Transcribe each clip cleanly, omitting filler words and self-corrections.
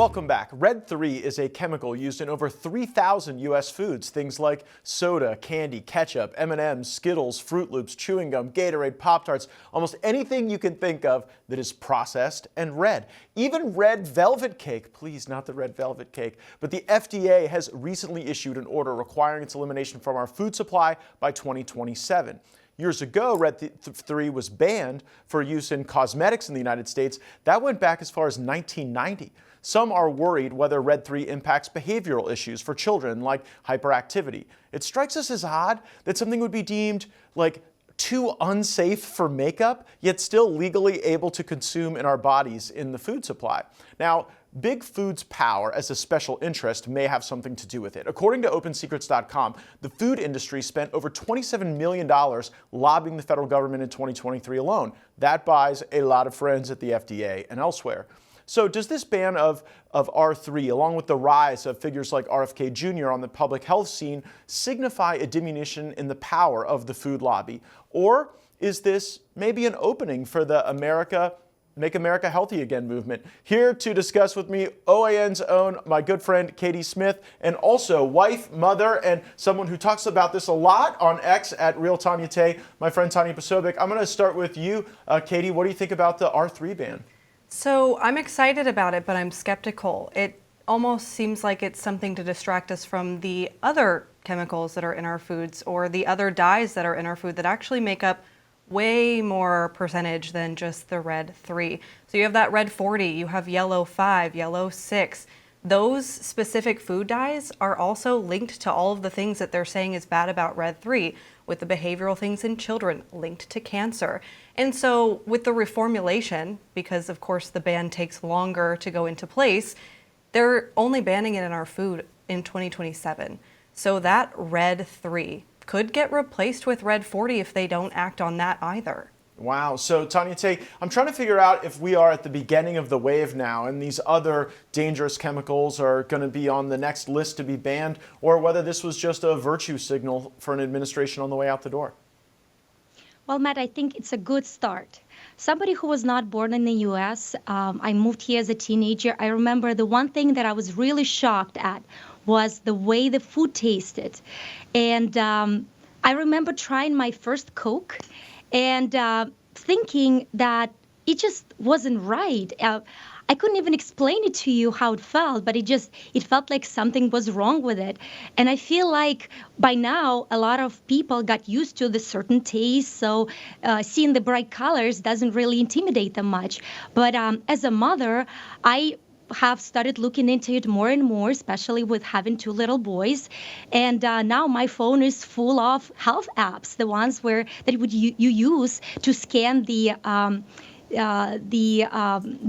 Welcome back. Red 3 is a chemical used in over 3,000 U.S. foods. Things like soda, candy, ketchup, M&Ms, Skittles, Fruit Loops, chewing gum, Gatorade, Pop-Tarts, almost anything you can think of that is processed and red. Even red velvet cake, please not the red velvet cake, but the FDA has recently issued an order requiring its elimination from our food supply by 2027. Years ago, Red 3 was banned for use in cosmetics in the United States. That went back as far as 1990. Some are worried whether Red 3 impacts behavioral issues for children like hyperactivity. It strikes us as odd that something would be deemed like too unsafe for makeup, yet still legally able to consume in our bodies in the food supply. Now, Big Food's power as a special interest may have something to do with it. According to OpenSecrets.com, the food industry spent over $27 million lobbying the federal government in 2023 alone. That buys a lot of friends at the FDA and elsewhere. So does this ban of R3, along with the rise of figures like RFK Jr. on the public health scene, signify a diminution in the power of the food lobby? Or is this maybe an opening for the Make America Healthy Again movement? Here to discuss with me, OAN's own, my good friend Katie Smith, and also wife, mother, and someone who talks about this a lot on X at Real Tanya Tay, my friend Tanya Posobiec. I'm going to start with you, Katie. What do you think about the R3 ban? So I'm excited about it, but I'm skeptical. It almost seems like it's something to distract us from the other chemicals that are in our foods or the other dyes that are in our food that actually make up way more percentage than just the red 3. So you have that red 40, you have yellow 5, yellow 6. Those specific food dyes are also linked to all of the things that they're saying is bad about red 3, with the behavioral things in children linked to cancer. And so with the reformulation, because of course the ban takes longer to go into place, they're only banning it in our food in 2027. So that red 3 could get replaced with red 40 if they don't act on that either. Wow. So Tanya Tay, I'm trying to figure out if we are at the beginning of the wave now and these other dangerous chemicals are going to be on the next list to be banned, or whether this was just a virtue signal for an administration on the way out the door. Well, Matt, I think it's a good start. Somebody who was not born in the U.S., I moved here as a teenager. I remember the one thing that I was really shocked at was the way the food tasted. And I remember trying my first Coke and thinking that it just wasn't right. I couldn't even explain it to you how it felt, but it felt like something was wrong with it. And I feel like by now a lot of people got used to the certain taste, so seeing the bright colors doesn't really intimidate them much. But as a mother, I have started looking into it more and more, especially with having 2 little boys. And now my phone is full of health apps, the ones that you use to scan the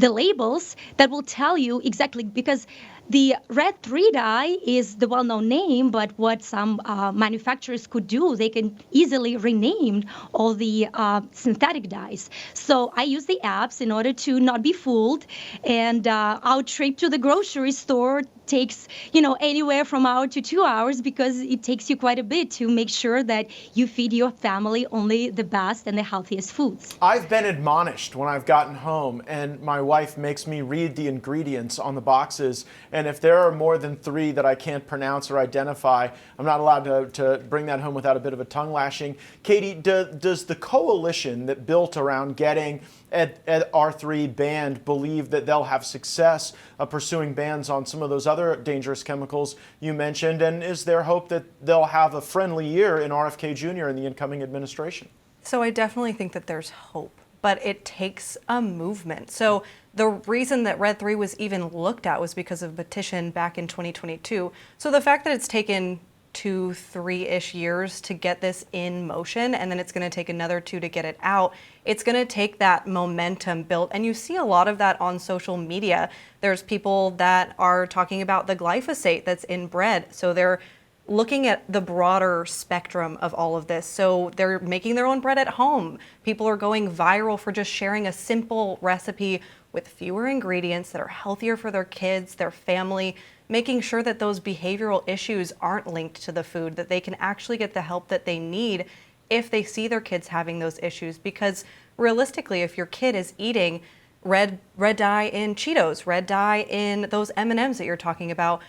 labels that will tell you exactly, because the red 3 dye is the well-known name, but what some manufacturers could do, they can easily rename all the synthetic dyes. So I use the apps in order to not be fooled, and our trip to the grocery store takes, anywhere from an hour to 2 hours, because it takes you quite a bit to make sure that you feed your family only the best and the healthiest foods. I've been admonished when I've gotten home and my wife makes me read the ingredients on the boxes, and if there are more than 3 that I can't pronounce or identify, I'm not allowed to bring that home without a bit of a tongue lashing. Katie, does the coalition that built around getting R3 banned believe that they'll have success pursuing bans on some of those other dangerous chemicals you mentioned? And is there hope that they'll have a friendly year in RFK Jr. in the incoming administration? So I definitely think that there's hope, but it takes a movement. So the reason that red 3 was even looked at was because of a petition back in 2022. So the fact that it's taken 2-3-ish years to get this in motion, and then it's going to take another 2 to get it out, it's going to take that momentum built. And you see a lot of that on social media. There's people that are talking about the glyphosate that's in bread. So they're looking at the broader spectrum of all of this. So they're making their own bread at home. People are going viral for just sharing a simple recipe with fewer ingredients that are healthier for their kids, their family, making sure that those behavioral issues aren't linked to the food, that they can actually get the help that they need if they see their kids having those issues. Because realistically, if your kid is eating red dye in Cheetos, red dye in those M&Ms that you're talking about.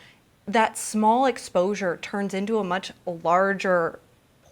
That small exposure turns into a much larger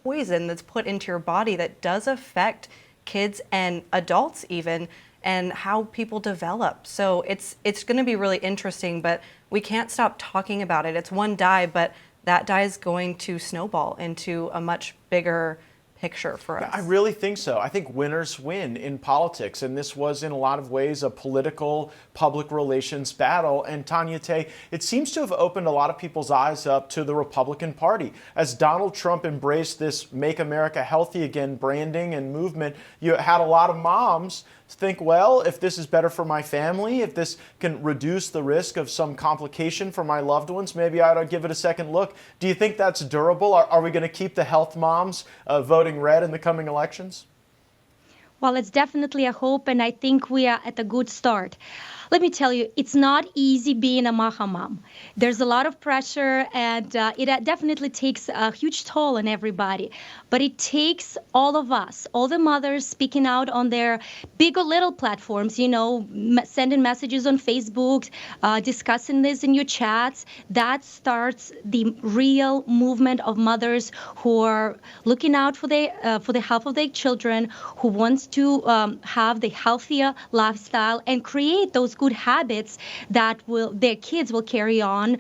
poison that's put into your body that does affect kids and adults even, and how people develop. So it's going to be really interesting, but we can't stop talking about it. It's one dye, but that dye is going to snowball into a much bigger picture for us. I really think so. I think winners win in politics, and this was in a lot of ways a political public relations battle. And Tanya Tay, it seems to have opened a lot of people's eyes up to the Republican Party. As Donald Trump embraced this Make America Healthy Again branding and movement, you had a lot of moms think, well, if this is better for my family, if this can reduce the risk of some complication for my loved ones, maybe I ought to give it a second look. Do you think that's durable? Are we going to keep the health moms voting red in the coming elections? Well, it's definitely a hope, and I think we are at a good start. Let me tell you, it's not easy being a MAHA mom. There's a lot of pressure, and it definitely takes a huge toll on everybody. But it takes all of us, all the mothers speaking out on their big or little platforms, sending messages on Facebook, discussing this in your chats. That starts the real movement of mothers who are looking out for the health of their children, who wants to have the healthier lifestyle and create those good habits that their kids will carry on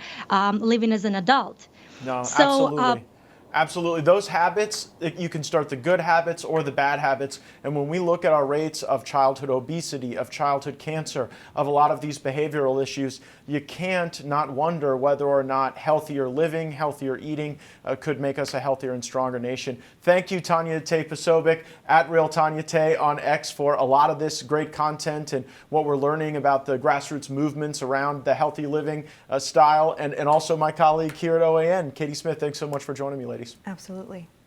living as an adult. No, So, absolutely. Absolutely. Those habits, you can start the good habits or the bad habits. And when we look at our rates of childhood obesity, of childhood cancer, of a lot of these behavioral issues, you can't not wonder whether or not healthier living, healthier eating could make us a healthier and stronger nation. Thank you, Tanya Tay Posobiec, at Real Tanya Tay on X, for a lot of this great content and what we're learning about the grassroots movements around the healthy living style. And also my colleague here at OAN, Katie Smith, thanks so much for joining me, ladies. Absolutely.